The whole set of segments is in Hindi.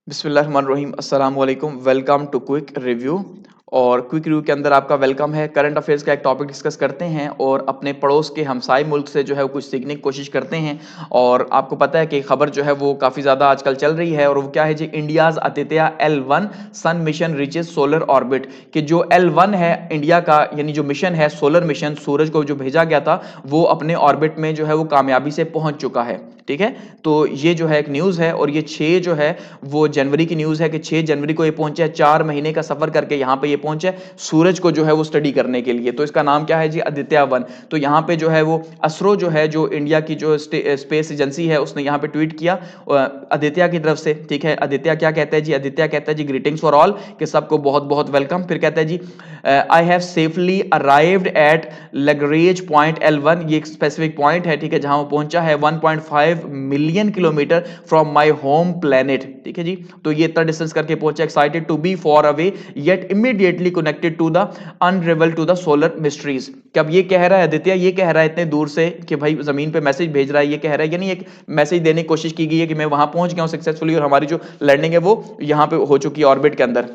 बिस्मिल्लाहिर्रहमानिर्रहीम अस्सलाम वालेकुम वेलकम टू क्विक रिव्यू। और क्विक रिव्यू के अंदर आपका वेलकम है। करंट अफेयर्स का एक टॉपिक डिस्कस करते हैं और अपने पड़ोस के हमसाई मुल्क से जो है वो कुछ सीखने की कोशिश करते हैं। और आपको पता है कि खबर जो है वो काफ़ी ज़्यादा आजकल चल रही है और वो क्या है जी, इंडियाज़ आदित्य L1 सन मिशन रीचेस सोलर ऑर्बिट। कि जो L1 है इंडिया का, यानी जो मिशन है सोलर मिशन, सूरज को जो भेजा गया था, वो अपने ऑर्बिट में जो है वो कामयाबी से पहुंच चुका है। ठीक है, तो ये जो है एक न्यूज़ है और ये 6 जो है वो जनवरी की न्यूज़ है कि 6 जनवरी को ये पहुंचे, 4 महीने का सफर करके यहाँ पे ये पहुंचे सूरज को जो है वो स्टडी करने के लिए। तो इसका नाम क्या है जी, आदित्य 1। तो यहाँ पे जो है वो असरो जो है, जो इंडिया की जो स्पेस एजेंसी है, उसने यहाँ पे ट्वीट किया आदित्य की तरफ से। ठीक है, आदित्य क्या कहता है जी, आदित्य कहता है जी ग्रीटिंग्स फॉर ऑल, कि सबको बहुत बहुत वेलकम। फिर कहता है जी I have safely arrived at Lagrange point L1। ये एक स्पेसिफिक पॉइंट है, ठीक है, जहां वो पहुंचा है 1.5 million kilometre from my home planet. ठीक है जी, तो ये इतना डिस्टेंस करके पहुंचा। Excited to be far away yet immediately connected to the unravel to the solar mysteries. कि अब ये कह रहा है आदित्य, ये कह रहा है इतने दूर से कि भाई जमीन पे मैसेज भेज रहा है, ये कह रहा है, यानी एक मैसेज देने की कोशिश की गई है कि मैं वहां पहुंच गया हूं सक्सेसफुली और हमारी जो लैंडिंग है वो यहां पे हो चुकी है ऑर्बिट के अंदर।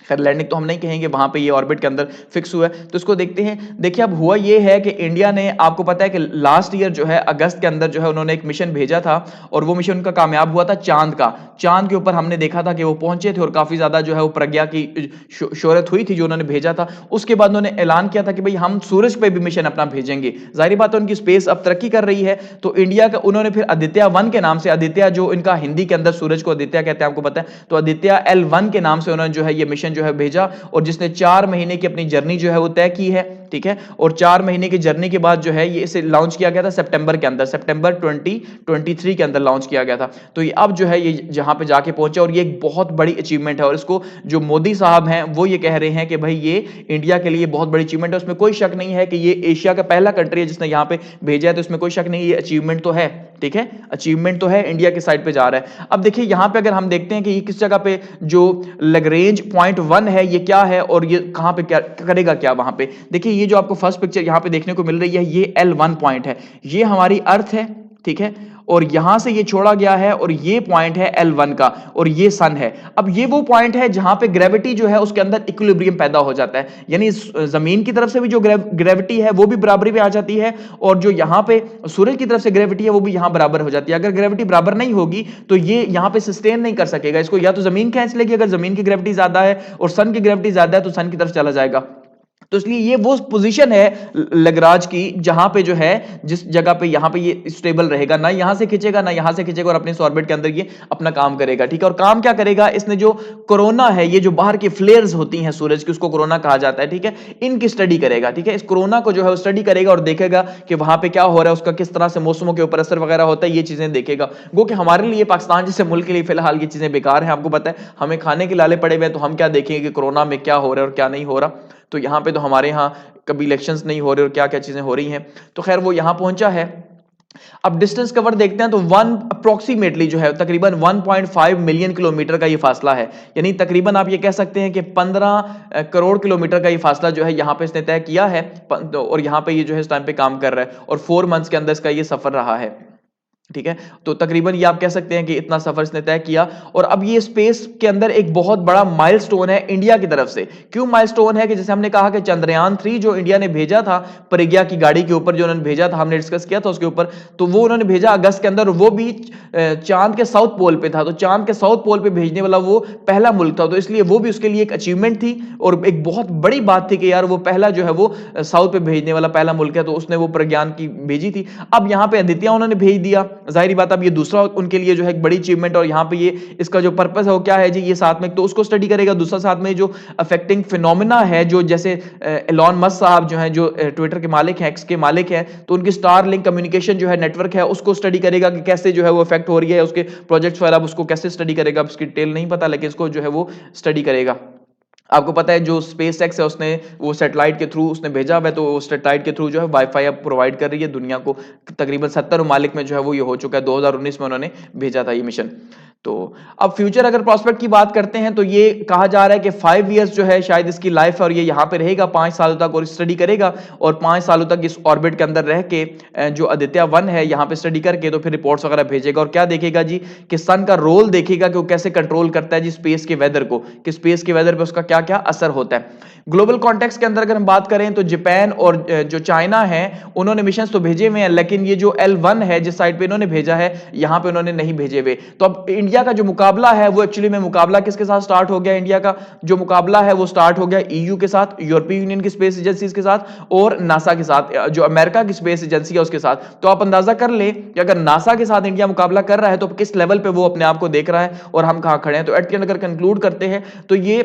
खैर लैंडिंग तो हम नहीं कहेंगे, वहां पे ये ऑर्बिट के अंदर फिक्स हुआ है। तो इसको देखते हैं। देखिए अब हुआ ये है कि इंडिया ने, आपको पता है कि लास्ट ईयर जो है अगस्त के अंदर जो है उन्होंने एक मिशन भेजा था और वो मिशन उनका कामयाब हुआ था चांद का। चांद के ऊपर हमने देखा था कि वो पहुंचे थे और काफी ज्यादा जो है वो प्रज्ञा की शोहरत हुई थी जो उन्होंने भेजा था। उसके बाद उन्होंने ऐलान किया था कि भाई हम सूरज पे भी मिशन अपना भेजेंगे। जाहिर बात है उनकी स्पेस अब तरक्की कर रही है, तो इंडिया का उन्होंने फिर आदित्य 1 के नाम से, आदित्य जो इनका हिंदी के अंदर सूरज को आदित्य कहते हैं आपको पता है, तो आदित्य L1 के नाम से उन्होंने जो है ये मिशन जो है भेजा और जिसने 4 महीने की अपनी जर्नी जो है वो तय की है। ठीक है, और 4 महीने की जर्नी के बाद जो है ये इसे लॉन्च किया गया था सितंबर के अंदर, सितंबर 2023 के अंदर लॉन्च किया गया था। तो ये अब जो है ये जहां पे जाके पहुंचे और ये एक बहुत बड़ी अचीवमेंट है और इसको जो मोदी साहब हैं वो ये कह रहे हैं कि भाई ये इंडिया के लिए बहुत बड़ी अचीवमेंट है। उसमें कोई शक नहीं है कि ये एशिया का पहला कंट्री है जिसने यहाँ पे भेजा है, तो इसमें कोई शक नहीं, ये अचीवमेंट तो है। ठीक है, अचीवमेंट तो है, इंडिया की साइड पे जा रहा है। अब देखिए यहां पे अगर हम देखते हैं कि ये किस जगह पे जो लैग्रेंज पॉइंट 1 है ये क्या है और ये कहां पे क्या करेगा, क्या वहां पे देखिए। ये जो आपको फर्स्ट पिक्चर यहां पे देखने को मिल रही है ये L1 पॉइंट है, ये हमारी अर्थ है। ठीक है, और यहां से ये छोड़ा गया है और ये पॉइंट है L1 का और ये सन है। अब ये वो पॉइंट है जहां पे ग्रेविटी जो है उसके अंदर इक्विलिब्रियम पैदा हो जाता है, यानी जमीन की तरफ से भी जो ग्रेविटी है वो भी बराबरी पे आ जाती है और जो यहां पे सूरज की तरफ से ग्रेविटी है वो भी यहां बराबर हो जाती है। अगर ग्रेविटी बराबर नहीं होगी तो ये यहां पे सस्टेन नहीं कर सकेगा, इसको या तो जमीन खींच लेगी, अगर जमीन की ग्रेविटी ज्यादा है और सन की ग्रेविटी ज्यादा है तो सन की तरफ चला जाएगा। तो इसलिए ये वो पोजीशन है लैग्रांज की जहां पे जो है, जिस जगह पे यहां पे ये स्टेबल रहेगा, ना यहां से खींचेगा ना यहां से खींचेगा और अपने इस ऑर्बिट के अंदर ये अपना काम करेगा। ठीक है, और काम क्या करेगा, इसने जो कोरोना है, ये जो बाहर की फ्लेयर्स होती हैं सूरज की, उसको कोरोना कहा जाता है। ठीक है, इनकी स्टडी करेगा। ठीक है, इस कोरोना को जो है वो स्टडी करेगा और देखेगा कि वहां पे क्या हो रहा है, उसका किस तरह से मौसमों के ऊपर असर वगैरह होता है, ये चीजें देखेगा। गो कि हमारे लिए, पाकिस्तान जैसे मुल्क के लिए फिलहाल ये चीजें बेकार हैं। आपको पता है हमें खाने के लाले पड़े हुए हैं, तो हम क्या देखेंगे कि कोरोना में क्या हो रहा है और क्या नहीं हो रहा। तो यहाँ पे तो हमारे यहाँ कभी इलेक्शंस नहीं हो रहे और क्या क्या चीजें हो रही हैं। तो खैर वो यहां पहुंचा है। अब डिस्टेंस कवर देखते हैं तो वन अप्रोक्सीमेटली जो है तकरीबन 1.5 मिलियन किलोमीटर का ये फासला है, यानी तकरीबन आप ये कह सकते हैं कि 15 करोड़ किलोमीटर का ये फासला जो है यहाँ पे इसने तय किया है। और यहाँ पे ये जो है इस टाइम पे काम कर रहा है और 4 मंथ्स के अंदर इसका ये सफर रहा है। ठीक है, तो तकरीबन ये आप कह सकते हैं कि इतना सफर इसने तय किया और अब ये स्पेस के अंदर एक बहुत बड़ा माइलस्टोन है इंडिया की तरफ से। क्यों माइलस्टोन है, कि जैसे हमने कहा कि चंद्रयान 3 जो इंडिया ने भेजा था प्रज्ञा की गाड़ी के ऊपर, जो उन्होंने भेजा था, हमने डिस्कस किया था उसके ऊपर, तो वो उन्होंने भेजा अगस्त के अंदर, वो भी चांद के साउथ पोल पे था। तो चांद के साउथ पोल पे भेजने वाला वो पहला मुल्क था, तो इसलिए वो भी उसके लिए एक अचीवमेंट थी और एक बहुत बड़ी बात थी कि यार वो पहला जो है वो साउथ पे भेजने वाला पहला मुल्क है, तो उसने वो प्रज्ञान की भेजी थी। अब यहाँ पे आदित्य उन्होंने भेज दिया, जाहिर बात अब ये दूसरा उनके लिए जो है एक बड़ी अचीवमेंट। और यहाँ पे ये इसका जो पर्पस है वो क्या है जी, ये साथ में तो उसको स्टडी करेगा, दूसरा साथ में जो अफेक्टिंग फिनोमिना है, जो जैसे एलॉन मस्क साहब जो हैं, जो ट्विटर के मालिक हैं, एक्स के मालिक हैं, तो उनकी स्टार लिंक कम्युनिकेशन जो है नेटवर्क है, उसको स्टडी करेगा कि कैसे जो है वो इफेक्ट हो रही है उसके प्रोजेक्ट्स वगैरह, उसको कैसे स्टडी करेगा, उसकी डिटेल नहीं पता लेकिन इसको जो है वो स्टडी करेगा। आपको पता है जो स्पेस एक्स है उसने वो सैटेलाइट के थ्रू उसने भेजा हुआ है, तो वो सैटेलाइट के थ्रू जो है वाईफाई अब प्रोवाइड कर रही है दुनिया को। तकरीबन 70 ममालिक में जो है वो ये हो चुका है, 2019 में उन्होंने भेजा था ये मिशन। तो अब फ्यूचर अगर प्रॉस्पेक्ट की बात करते हैं तो ये कहा जा रहा है कि 5 इयर्स जो है शायद इसकी लाइफ है और ये यहाँ पे रहेगा 5 सालों तक और स्टडी करेगा और 5 सालों तक इस ऑर्बिट के अंदर रह के जो आदित्य 1 है यहाँ पे स्टडी करके तो फिर रिपोर्ट्स वगैरह भेजेगा और क्या देखेगा जी कि सन का रोल देखेगा कि वो कैसे कंट्रोल करता है जी स्पेस के वेदर को, कि स्पेस के वेदर पे उसका क्या क्या असर होता है। ग्लोबल कॉन्टेक्स्ट के अंदर अगर हम बात करें तो जापान और जो चाइना है उन्होंने मिशन तो भेजे हुए हैं, लेकिन ये जो L1 है जिस साइड पे इन्होंने भेजा है यहाँ पे उन्होंने नहीं भेजे हुए। तो अब इंडिया का जो मुकाबला है वो एक्चुअली में मुकाबला किसके साथ स्टार्ट हो गया, इंडिया का जो मुकाबला है वो स्टार्ट हो गया EU के साथ, यूरोपीय यूनियन की स्पेस एजेंसीज के साथ और नासा के साथ, जो अमेरिका की स्पेस एजेंसी है उसके साथ। तो आप अंदाजा कर ले कि अगर नासा के साथ इंडिया मुकाबला कर रहा है तो किस लेवल पे वो अपने आप को देख रहा है और हम कहां खड़े हैं। तो एट के एंड अगर कंक्लूड करते हैं तो ये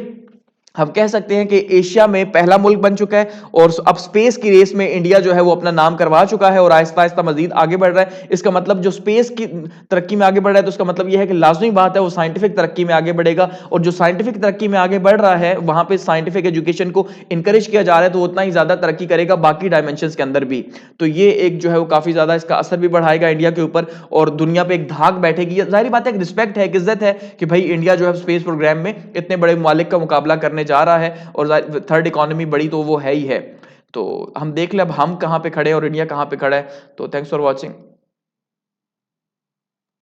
हम कह सकते हैं कि एशिया में पहला मुल्क बन चुका है और अब स्पेस की रेस में इंडिया जो है वो अपना नाम करवा चुका है और आहिस्ता आहिस्ता मजीद आगे बढ़ रहा है। इसका मतलब जो स्पेस की तरक्की में आगे बढ़ रहा है तो उसका मतलब ये है कि लाजमी बात है वो साइंटिफिक तरक्की में आगे बढ़ेगा और जो साइंटिफिक तरक्की में आगे बढ़ रहा है वहां पे साइंटिफिक एजुकेशन को इंकरेज किया जा रहा है तो उतना ही ज्यादा तरक्की करेगा बाकी डायमेंशंस के अंदर भी। तो ये एक जो है वो काफी ज्यादा इसका असर भी बढ़ाएगा इंडिया के ऊपर और दुनिया पे एक धाक बैठेगी। जाहिर बात है एक रिस्पेक्ट है, एक इज्जत है कि भाई इंडिया जो है स्पेस प्रोग्राम में इतने बड़े ममालिक का मुकाबला करने जा रहा है और थर्ड इकोनॉमी बड़ी तो वो है ही है। तो हम देख ले अब हम कहां पे खड़े और इंडिया कहां पे खड़ा है। तो थैंक्स फॉर वॉचिंग।